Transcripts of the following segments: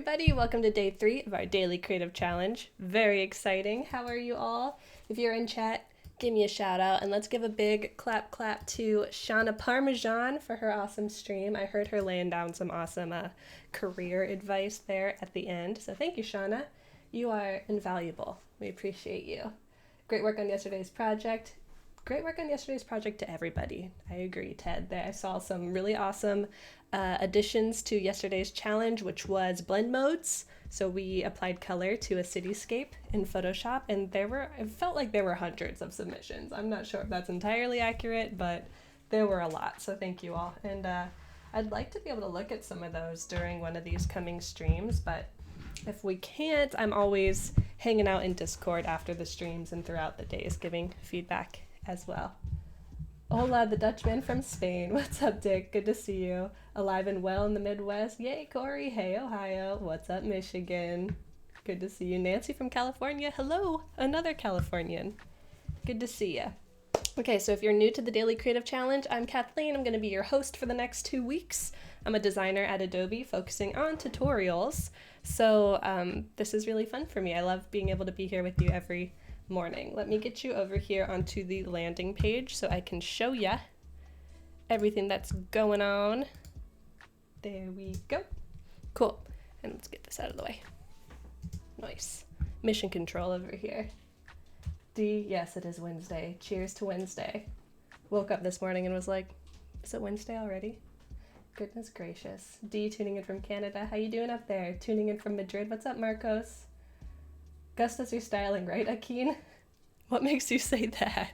everybody, welcome to day 3 of our daily creative challenge. Very exciting. How are you all? If you're in chat, give me a shout out and let's give a big clap to Shauna Parmesan for her awesome stream. I heard her laying down some awesome career advice there at the end. So thank you, Shauna. You are invaluable. We appreciate you. Great work on yesterday's project. Great work on yesterday's project to everybody. I agree, Ted. There, I saw some really awesome additions to yesterday's challenge, which was blend modes. So we applied color to a cityscape in Photoshop, and it felt like there were hundreds of submissions. I'm not sure if that's entirely accurate, but there were a lot. So thank you all. And I'd like to be able to look at some of those during one of these coming streams, but if we can't, I'm always hanging out in Discord after the streams and throughout the days giving feedback as well. Hola, the Dutchman from Spain. What's up, Dick? Good to see you. Alive and well in the Midwest. Yay, Corey. Hey, Ohio. What's up, Michigan? Good to see you. Nancy from California. Hello, another Californian. Good to see you. Okay, so if you're new to the Daily Creative Challenge, I'm Kathleen. I'm going to be your host for the next 2 weeks. I'm a designer at Adobe focusing on tutorials. So this is really fun for me. I love being able to be here with you every morning. Let me get you over here onto the landing page so I can show you everything that's going on. There we go. Cool. And let's get this out of the way. Nice. Mission control over here. D, yes, it is Wednesday. Cheers to Wednesday. Woke up this morning and was like, is it Wednesday already? Goodness gracious. D, tuning in from Canada. How you doing up there? Tuning in from Madrid. What's up, Marcos? Gus does your styling, right, Akeen? What makes you say that?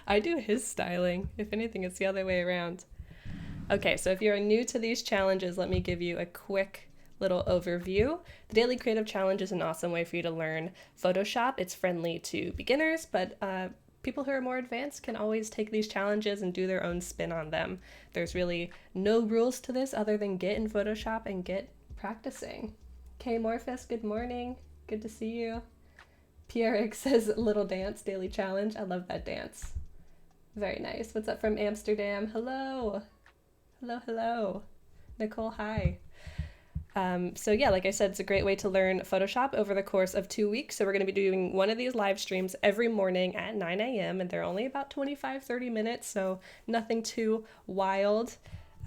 I do his styling. If anything, it's the other way around. Okay, so if you're new to these challenges, let me give you a quick little overview. The Daily Creative Challenge is an awesome way for you to learn Photoshop. It's friendly to beginners, but people who are more advanced can always take these challenges and do their own spin on them. There's really no rules to this other than get in Photoshop and get practicing. K Morphus, good morning. Good to see you. Pierrick says little dance daily challenge. I love that dance. Very nice. What's up from Amsterdam? Hello. Hello. Nicole, hi. So yeah, like I said, it's a great way to learn Photoshop over the course of 2 weeks. So we're going to be doing one of these live streams every morning at 9 a.m. and they're only about 25-30 minutes, so nothing too wild.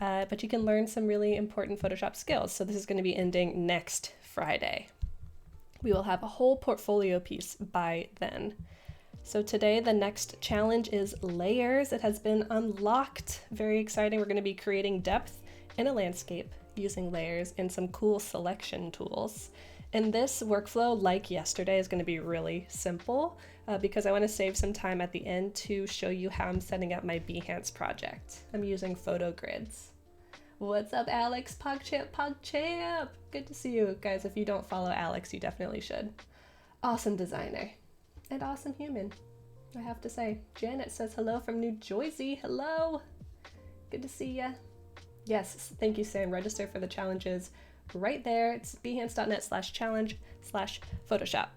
But you can learn some really important Photoshop skills. So this is going to be ending next Friday. We will have a whole portfolio piece by then. So today, the next challenge is layers. It has been unlocked. Very exciting. We're going to be creating depth in a landscape using layers and some cool selection tools. And this workflow, like yesterday, is going to be really simple because I want to save some time at the end to show you how I'm setting up my Behance project. I'm using photo grids. What's up, Alex? PogChamp! Good to see you. Guys, if you don't follow Alex, you definitely should. Awesome designer. And awesome human, I have to say. Janet says hello from New Jersey. Hello! Good to see ya. Yes, thank you, Sam. Register for the challenges right there. It's behance.net/challenge/Photoshop.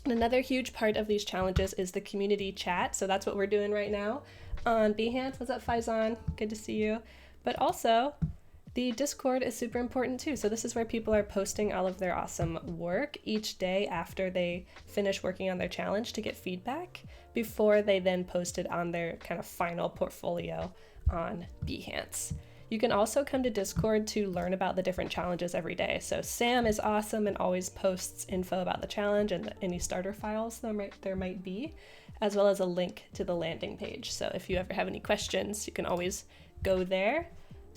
And another huge part of these challenges is the community chat. So that's what we're doing right now on Behance. What's up, Faizan? Good to see you. But also, the Discord is super important too. So this is where people are posting all of their awesome work each day after they finish working on their challenge to get feedback before they then post it on their kind of final portfolio on Behance. You can also come to Discord to learn about the different challenges every day. So Sam is awesome and always posts info about the challenge and any starter files there might be, as well as a link to the landing page. So if you ever have any questions, you can always go there.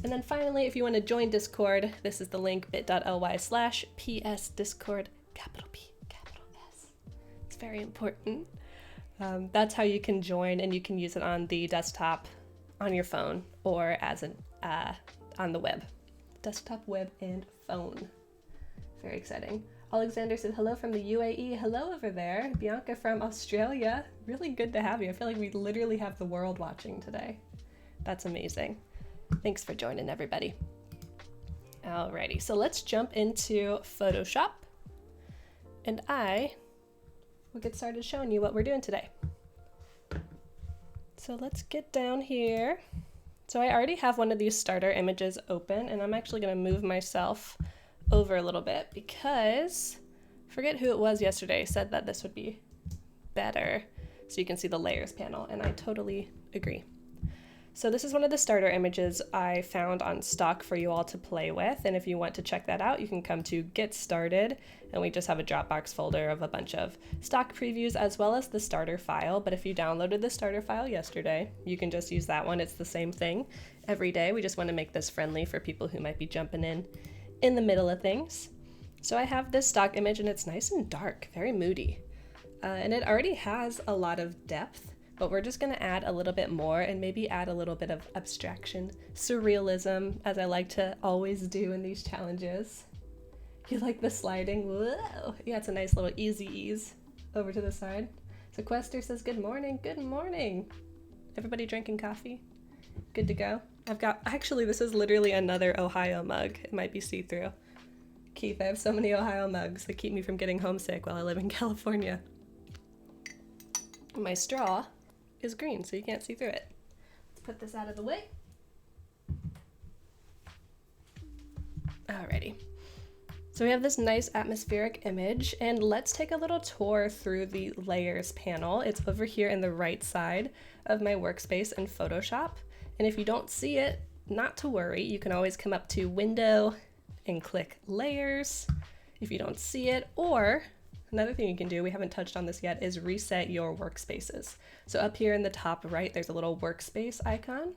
And then finally, if you want to join Discord, this is the link bit.ly/PSDiscord, capital P, capital S. It's very important. That's how you can join, and you can use it on the desktop, on your phone, or as on the web. Desktop, web, and phone. Very exciting. Alexander said hello from the UAE. Hello over there. Bianca from Australia. Really good to have you. I feel like we literally have the world watching today. That's amazing. Thanks for joining, everybody. Alrighty, so let's jump into Photoshop, and I will get started showing you what we're doing today. So let's get down here. So I already have one of these starter images open, and I'm actually going to move myself over a little bit because I forget who it was yesterday said that this would be better so you can see the layers panel, and I totally agree. So this is one of the starter images I found on stock for you all to play with, and if you want to check that out, you can come to Get Started, and we just have a Dropbox folder of a bunch of stock previews as well as the starter file. But if you downloaded the starter file yesterday, you can just use that one. It's the same thing every day. We just want to make this friendly for people who might be jumping in the middle of things. So I have this stock image, and it's nice and dark, very moody, and it already has a lot of depth. But we're just gonna add a little bit more and maybe add a little bit of abstraction, surrealism, as I like to always do in these challenges. You like the sliding? Whoa! Yeah, it's a nice little easy ease over to the side. Sequester says, good morning, good morning. Everybody drinking coffee? Good to go? I've got, actually this is literally another Ohio mug. It might be see-through. Keith, I have so many Ohio mugs that keep me from getting homesick while I live in California. My straw is green, so you can't see through it. Let's put this out of the way. Alrighty. So we have this nice atmospheric image, and let's take a little tour through the layers panel. It's over here in the right side of my workspace in Photoshop. And if you don't see it, not to worry, you can always come up to Window and click Layers if you don't see it, or another thing you can do, we haven't touched on this yet, is reset your workspaces. So up here in the top right, there's a little workspace icon,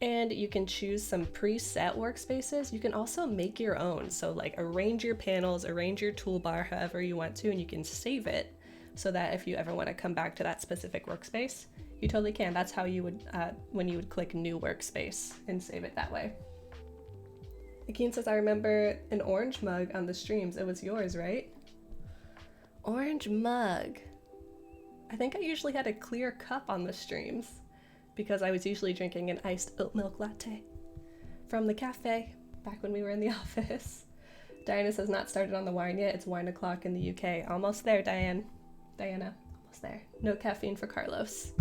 and you can choose some preset workspaces. You can also make your own. So like arrange your panels, arrange your toolbar however you want to, and you can save it so that if you ever want to come back to that specific workspace, you totally can. That's how you would, when you would click new workspace and save it that way. Akin says, I remember an orange mug on the streams. It was yours, right? Orange mug. I think I usually had a clear cup on the streams because I was usually drinking an iced oat milk latte from the cafe back when we were in the office. Diana says, not started on the wine yet. It's wine o'clock in the UK. Almost there, Diana, almost there. No caffeine for Carlos.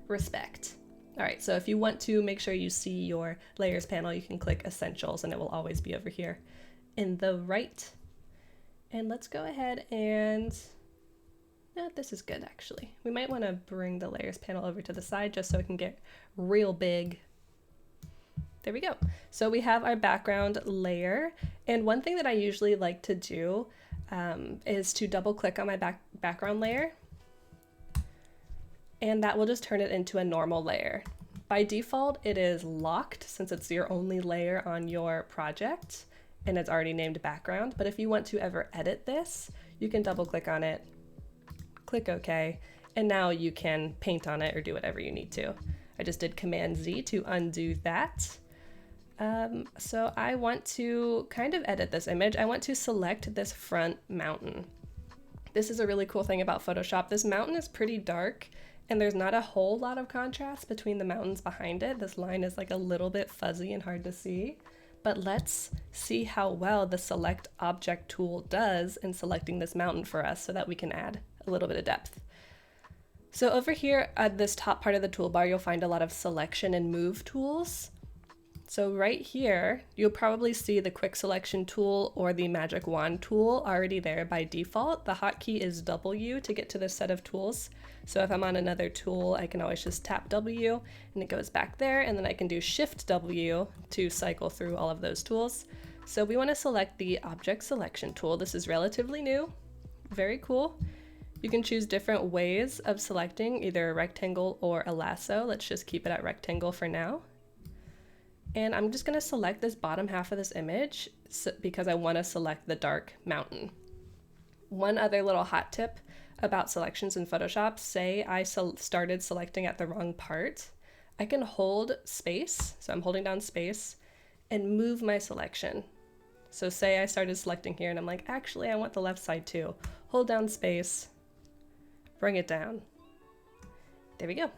Respect. All right, so if you want to make sure you see your layers panel, you can click Essentials, and it will always be over here in the right. And let's go ahead and, no, this is good actually. We might want to bring the layers panel over to the side just so it can get real big. There we go. So we have our background layer. And one thing that I usually like to do is to double click on my background layer. And that will just turn it into a normal layer. By default, it is locked since it's your only layer on your project, and it's already named background. But if you want to ever edit this, you can double click on it, click OK, and now you can paint on it or do whatever you need to. I just did Command Z to undo that. So I want to kind of edit this image. I want to select this front mountain. This is a really cool thing about Photoshop. This mountain is pretty dark, and there's not a whole lot of contrast between the mountains behind it. This line is like a little bit fuzzy and hard to see. But let's see how well the Select Object tool does in selecting this mountain for us so that we can add a little bit of depth. So over here at this top part of the toolbar, you'll find a lot of selection and move tools. So right here, you'll probably see the quick selection tool or the magic wand tool already there by default. The hotkey is W to get to this set of tools. So if I'm on another tool, I can always just tap W and it goes back there, and then I can do Shift W to cycle through all of those tools. So we want to select the object selection tool. This is relatively new, very cool. You can choose different ways of selecting, either a rectangle or a lasso. Let's just keep it at rectangle for now. And I'm just going to select this bottom half of this image because I want to select the dark mountain. One other little hot tip about selections in Photoshop, say I started selecting at the wrong part, I can hold space, so I'm holding down space, and move my selection. So say I started selecting here and I'm like, actually I want the left side too. Hold down space, bring it down. There we go. All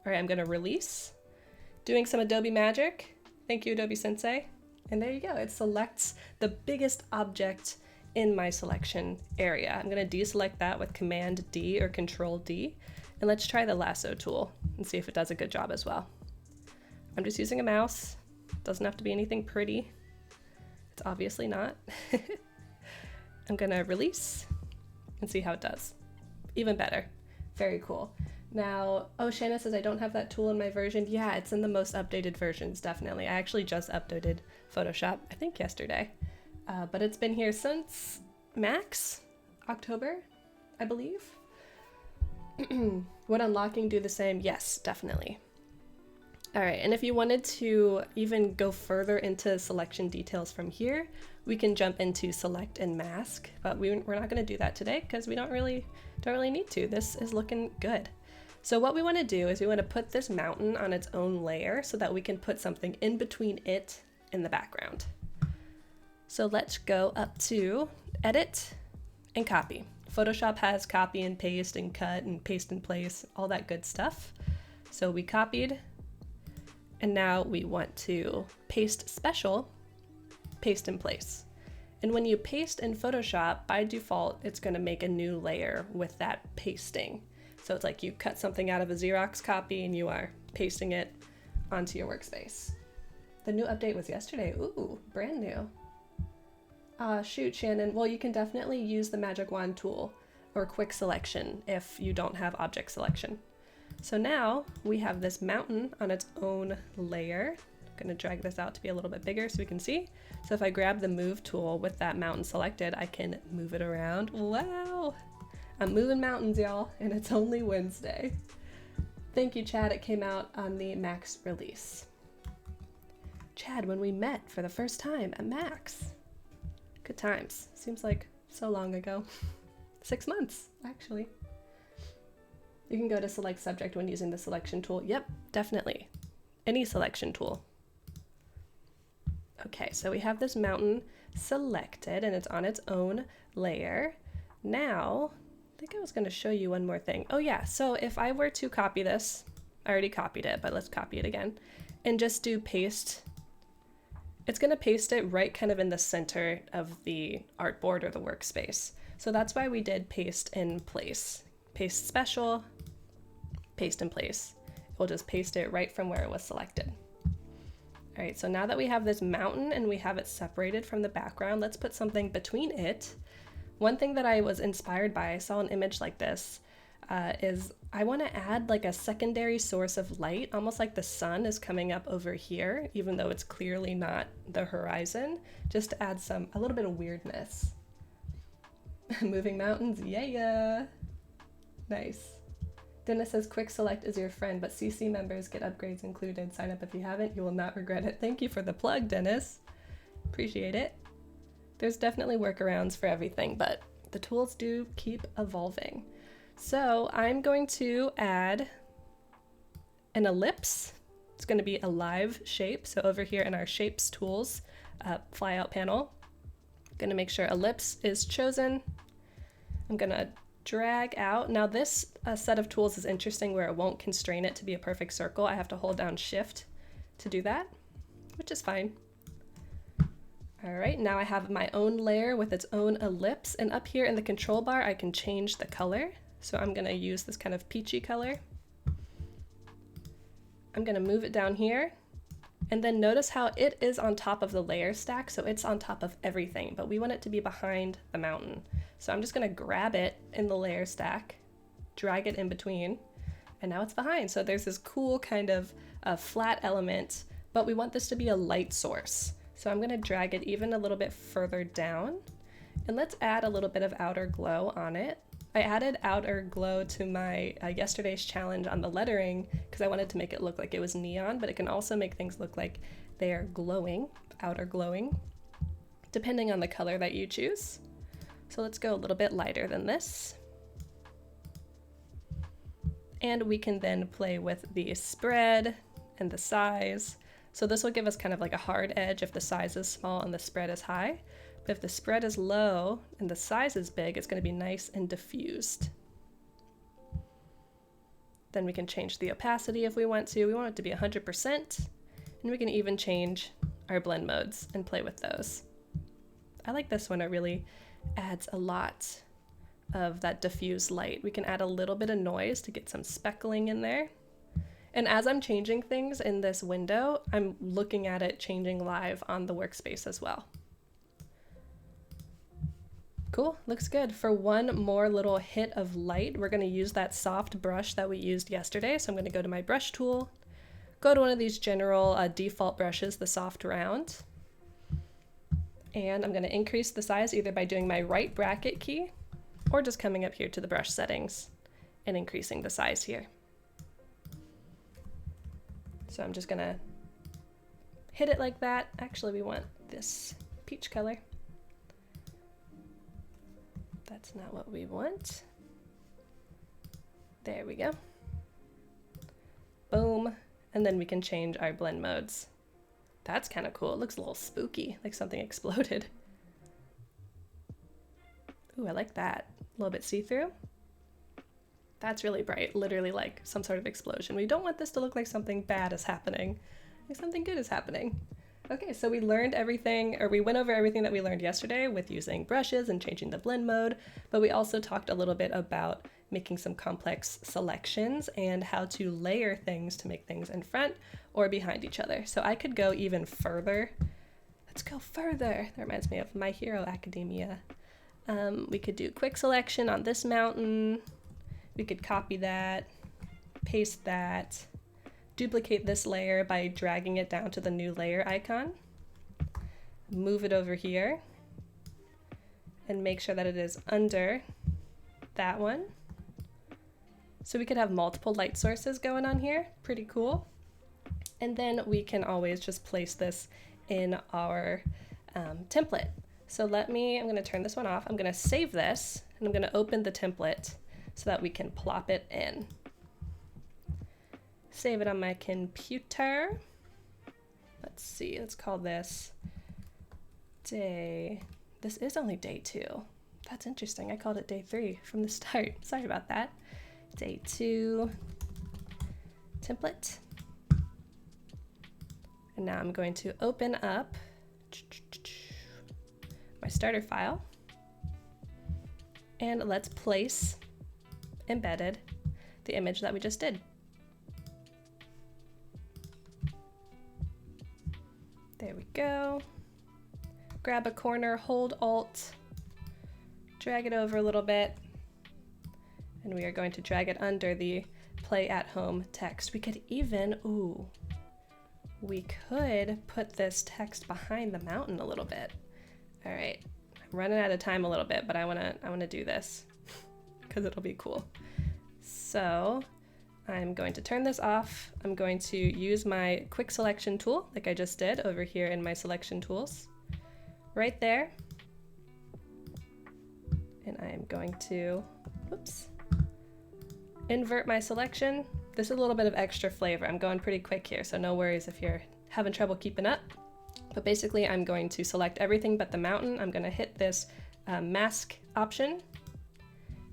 right, I'm gonna release. Doing some Adobe magic. Thank you, Adobe Sensei. And there you go, it selects the biggest object in my selection area. I'm gonna deselect that with Command D or Control D, and let's try the lasso tool and see if it does a good job as well. I'm just using a mouse, doesn't have to be anything pretty. It's obviously not. I'm gonna release and see how it does. Even better. Very cool. Now, oh, Shanna says I don't have that tool in my version. Yeah, it's in the most updated versions, definitely. I actually just updated Photoshop, I think yesterday. But it's been here since max October, I believe. Would unlocking do the same? Yes, definitely. All right, and if you wanted to even go further into selection details from here, we can jump into select and mask, but we're not going to do that today because we don't really need to. This is looking good. So what we want to do is we want to put this mountain on its own layer so that we can put something in between it and the background. So let's go up to edit and copy. Photoshop has copy and paste and cut and paste in place, all that good stuff. So we copied, and now we want to paste special, paste in place. And when you paste in Photoshop, by default, it's going to make a new layer with that pasting. So it's like you cut something out of a Xerox copy and you are pasting it onto your workspace. The new update was yesterday. Ooh, brand new. Shoot, Shannon. Well, you can definitely use the magic wand tool or quick selection if you don't have object selection. So now we have this mountain on its own layer. I'm gonna drag this out to be a little bit bigger so we can see. So if I grab the move tool with that mountain selected, I can move it around. Wow, I'm moving mountains, y'all, and it's only Wednesday. Thank you, Chad. It came out on the Max release. Chad, when we met for the first time at Max. Good times. Seems like so long ago. 6 months, actually. You can go to select subject when using the selection tool. Yep, definitely. Any selection tool. Okay, so we have this mountain selected and it's on its own layer. Now, I think I was going to show you one more thing. Oh yeah, so if I were to copy this, I already copied it, but let's copy it again, and just do paste, it's going to paste it right kind of in the center of the artboard or the workspace. So that's why we did paste in place. Paste special, paste in place. We'll just paste it right from where it was selected. All right, so now that we have this mountain and we have it separated from the background, let's put something between it. One thing that I was inspired by, I saw an image like this, is I want to add like a secondary source of light, almost like the sun is coming up over here, even though it's clearly not the horizon, just to add a little bit of weirdness. Moving mountains, yeah. Nice. Dennis says quick select is your friend, but CC members get upgrades included. Sign up if you haven't, you will not regret it. Thank you for the plug, Dennis. Appreciate it. There's definitely workarounds for everything, but the tools do keep evolving. So I'm going to add an ellipse. It's going to be a live shape. So over here in our shapes tools flyout panel, I'm going to make sure ellipse is chosen. I'm going to drag out. Now this set of tools is interesting where it won't constrain it to be a perfect circle. I have to hold down Shift to do that, which is fine. All right, now I have my own layer with its own ellipse, and up here in the control bar I can change the color. So I'm gonna use this kind of peachy color. I'm gonna move it down here, and then notice how it is on top of the layer stack, so it's on top of everything, but we want it to be behind the mountain. So I'm just gonna grab it in the layer stack, drag it in between, and now it's behind. So there's this cool kind of flat element, but we want this to be a light source. So I'm gonna drag it even a little bit further down, and let's add a little bit of outer glow on it. I added outer glow to my yesterday's challenge on the lettering because I wanted to make it look like it was neon, but it can also make things look like they are glowing, outer glowing, depending on the color that you choose. So let's go a little bit lighter than this. And we can then play with the spread and the size. So this will give us kind of like a hard edge if the size is small and the spread is high. But if the spread is low and the size is big, it's going to be nice and diffused. Then we can change the opacity if we want to. We want it to be 100%. And we can even change our blend modes and play with those. I like this one. It really adds a lot of that diffused light. We can add a little bit of noise to get some speckling in there. And as I'm changing things in this window, I'm looking at it changing live on the workspace as well. Cool, looks good. For one more little hit of light, we're gonna use that soft brush that we used yesterday. So I'm gonna go to my brush tool, go to one of these general default brushes, the soft round, and I'm gonna increase the size either by doing my right bracket key or just coming up here to the brush settings and increasing the size here. So I'm just gonna hit it like that. Actually, we want this peach color. That's not what we want. There we go. Boom. And then we can change our blend modes. That's kind of cool. It looks a little spooky, like something exploded. Ooh, I like that. A little bit see-through. That's really bright, literally like some sort of explosion. We don't want this to look like something bad is happening, like something good is happening. Okay, so we learned everything, or we went over everything that we learned yesterday with using brushes and changing the blend mode, but we also talked a little bit about making some complex selections and how to layer things to make things in front or behind each other. So I could go even further. Let's go further. That reminds me of My Hero Academia. We could do quick selection on this mountain. We could copy that, paste that, duplicate this layer by dragging it down to the new layer icon, move it over here, and make sure that it is under that one. So we could have multiple light sources going on here, pretty cool. And then we can always just place this in our template. So I'm gonna turn this one off, I'm gonna save this, and I'm gonna open the template so that we can plop it in. Save it on my computer. Let's see, let's call this day. This is only day 2. That's interesting. I called it day 3 from the start. Sorry about that. Day 2 template. And now I'm going to open up my starter file. And let's place embedded the image that we just did. There we go. Grab a corner, hold Alt, drag it over a little bit, and we are going to drag it under the play at home text. We could even, we could put this text behind the mountain a little bit. All right, I'm running out of time a little bit, but I wanna do this because it'll be cool. So I'm going to turn this off. I'm going to use my quick selection tool like I just did over here in my selection tools, right there. And I'm going to, invert my selection. This is a little bit of extra flavor. I'm going pretty quick here, so no worries if you're having trouble keeping up. But basically I'm going to select everything but the mountain. I'm gonna hit this mask option.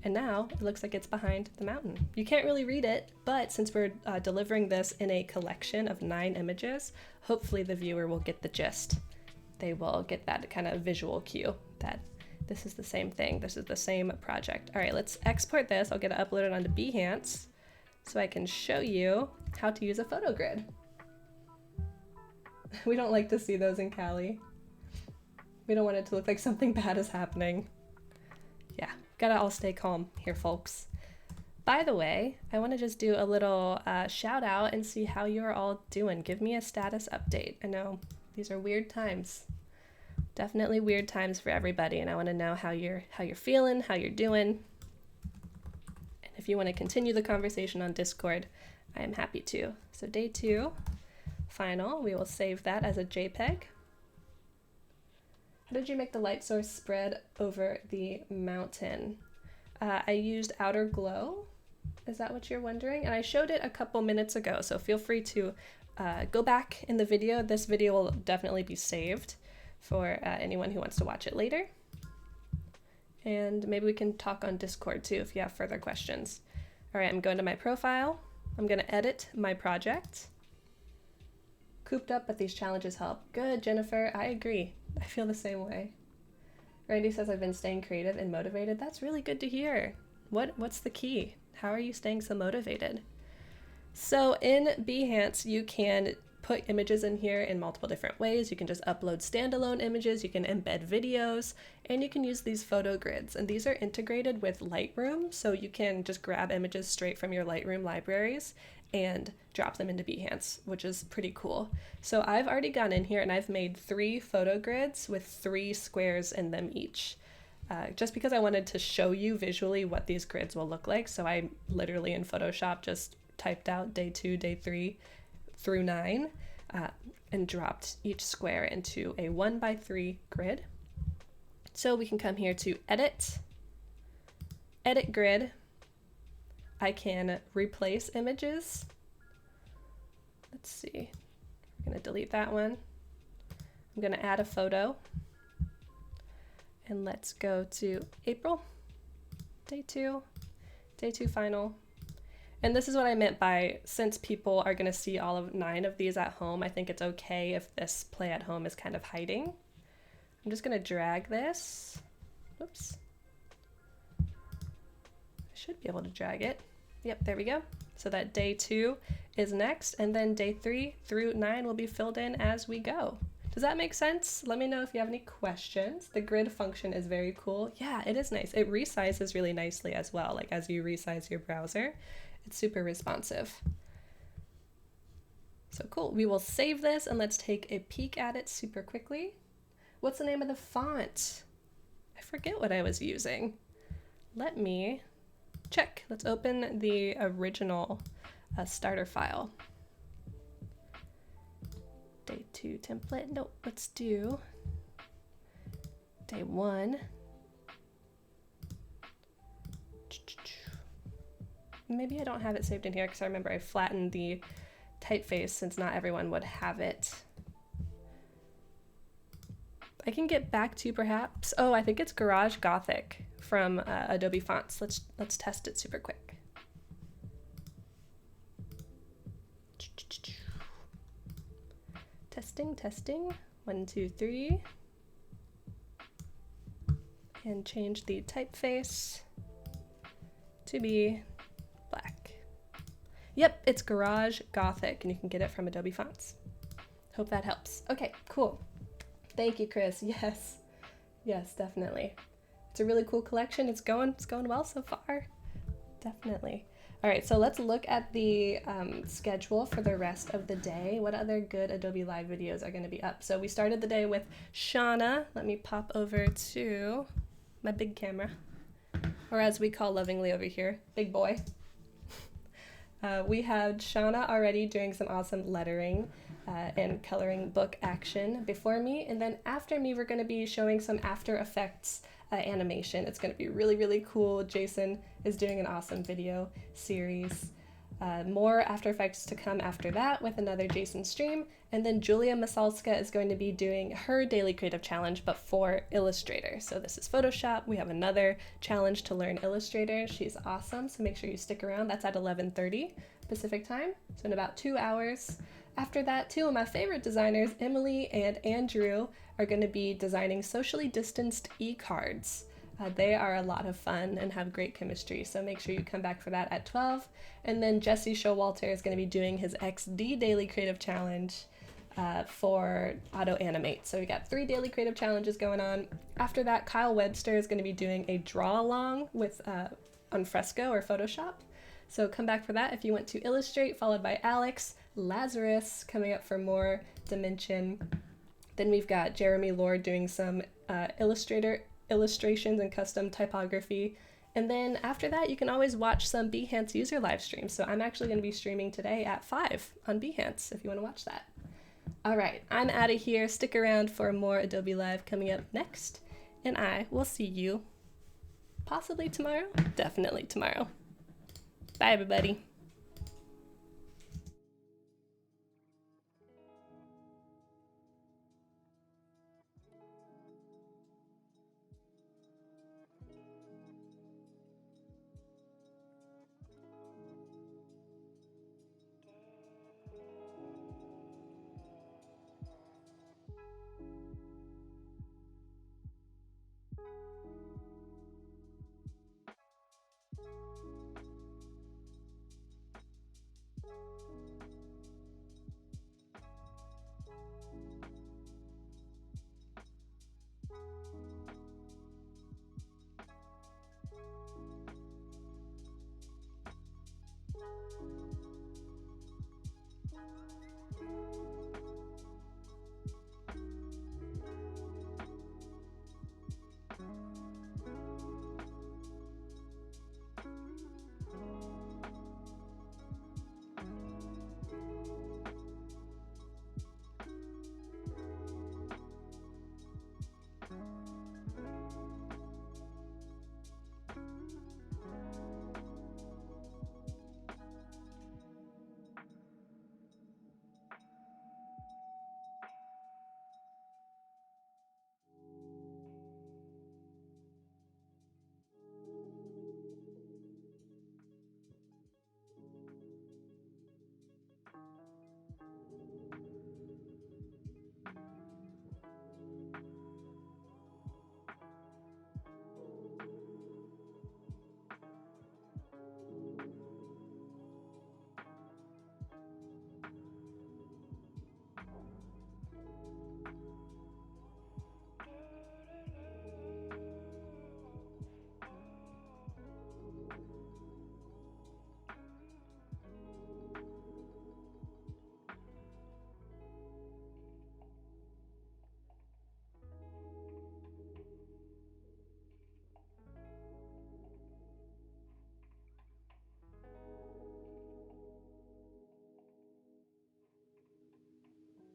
And now it looks like it's behind the mountain. You can't really read it, but since we're delivering this in a collection of 9 images, hopefully the viewer will get the gist. They will get that kind of visual cue that this is the same thing. This is the same project. All right, let's export this. I'll get it uploaded onto Behance so I can show you how to use a photo grid. We don't like to see those in Cali. We don't want it to look like something bad is happening. Yeah. Gotta all stay calm here, folks. By the way, I want to just do a little shout out and see how you're all doing. Give me a status update. I know these are weird times. Definitely weird times for everybody, and I want to know how you're feeling, how you're doing. And if you want to continue the conversation on Discord, I am happy to. So day 2, final. We will save that as a JPEG. How did you make the light source spread over the mountain? I used outer glow. Is that what you're wondering? And I showed it a couple minutes ago, so feel free to go back in the video. This video will definitely be saved for anyone who wants to watch it later. And maybe we can talk on Discord too if you have further questions. All right, I'm going to my profile. I'm gonna edit my project. Cooped up, but these challenges help. Good, Jennifer, I agree. I feel the same way. Randy says I've been staying creative and motivated. That's really good to hear. What's the key? How are you staying so motivated? So in Behance, you can put images in here in multiple different ways. You can just upload standalone images, you can embed videos, and you can use these photo grids. And these are integrated with Lightroom, so you can just grab images straight from your Lightroom libraries and drop them into Behance, which is pretty cool. So I've already gone in here and I've made 3 photo grids with 3 squares in them each. Just because I wanted to show you visually what these grids will look like. So I literally in Photoshop just typed out day 2, day 3 through 9 and dropped each square into a 1x3 grid. So we can come here to edit grid. I can replace images. Let's see, we're gonna delete that one. I'm gonna add a photo. And let's go to April, day 2 final. And this is what I meant by, since people are gonna see all of 9 of these at home, I think it's okay if this play at home is kind of hiding. I'm just gonna drag this. Whoops. I should be able to drag it. Yep, there we go. So that day 2 is next, and then day 3 through 9 will be filled in as we go. Does that make sense? Let me know if you have any questions. The grid function is very cool. Yeah, it is nice. It resizes really nicely as well. Like as you resize your browser, it's super responsive. So cool. We will save this and let's take a peek at it super quickly. What's the name of the font? I forget what I was using. Let me check. Let's open the original starter file. Day 2 template. Nope, let's do day 1. Maybe I don't have it saved in here because I remember I flattened the typeface since not everyone would have it. I can get back to perhaps. Oh, I think it's Garage Gothic from Adobe Fonts. Let's test it super quick. Testing. 1, 2, 3. And change the typeface to be black. Yep, it's Garage Gothic, and you can get it from Adobe Fonts. Hope that helps. Okay, cool. Thank you, Chris. Yes, definitely. It's a really cool collection. It's going well so far. Definitely. All right, so let's look at the schedule for the rest of the day. What other good Adobe Live videos are going to be up? So we started the day with Shauna. Let me pop over to my big camera, or as we call lovingly over here, big boy. We had Shauna already doing some awesome lettering and coloring book action before me, and then after me, we're going to be showing some After Effects animation. It's going to be really, really cool. Jason is doing an awesome video series. More After Effects to come after that with another Jason stream. And then Julia Masalska is going to be doing her daily creative challenge, but for Illustrator. So this is Photoshop. We have another challenge to learn Illustrator. She's awesome, so make sure you stick around. That's at 11:30 Pacific time, so in about 2 hours. After that, 2 of my favorite designers, Emily and Andrew, are going to be designing socially distanced e-cards. They are a lot of fun and have great chemistry, so make sure you come back for that at 12. And then Jesse Showalter is going to be doing his XD Daily Creative Challenge for Auto Animate. So we got 3 daily creative challenges going on. After that, Kyle Webster is going to be doing a draw along with on Fresco or Photoshop. So come back for that if you want to illustrate, followed by Alex Lazarus coming up for more dimension. Then we've got Jeremy Lord doing some illustrations and custom typography. And then after that, you can always watch some Behance user live streams. So I'm actually going to be streaming today at 5 on Behance if you want to watch that. All right, I'm out of here. Stick around for more Adobe Live coming up next. And I will see you possibly tomorrow. Definitely tomorrow. Bye, everybody.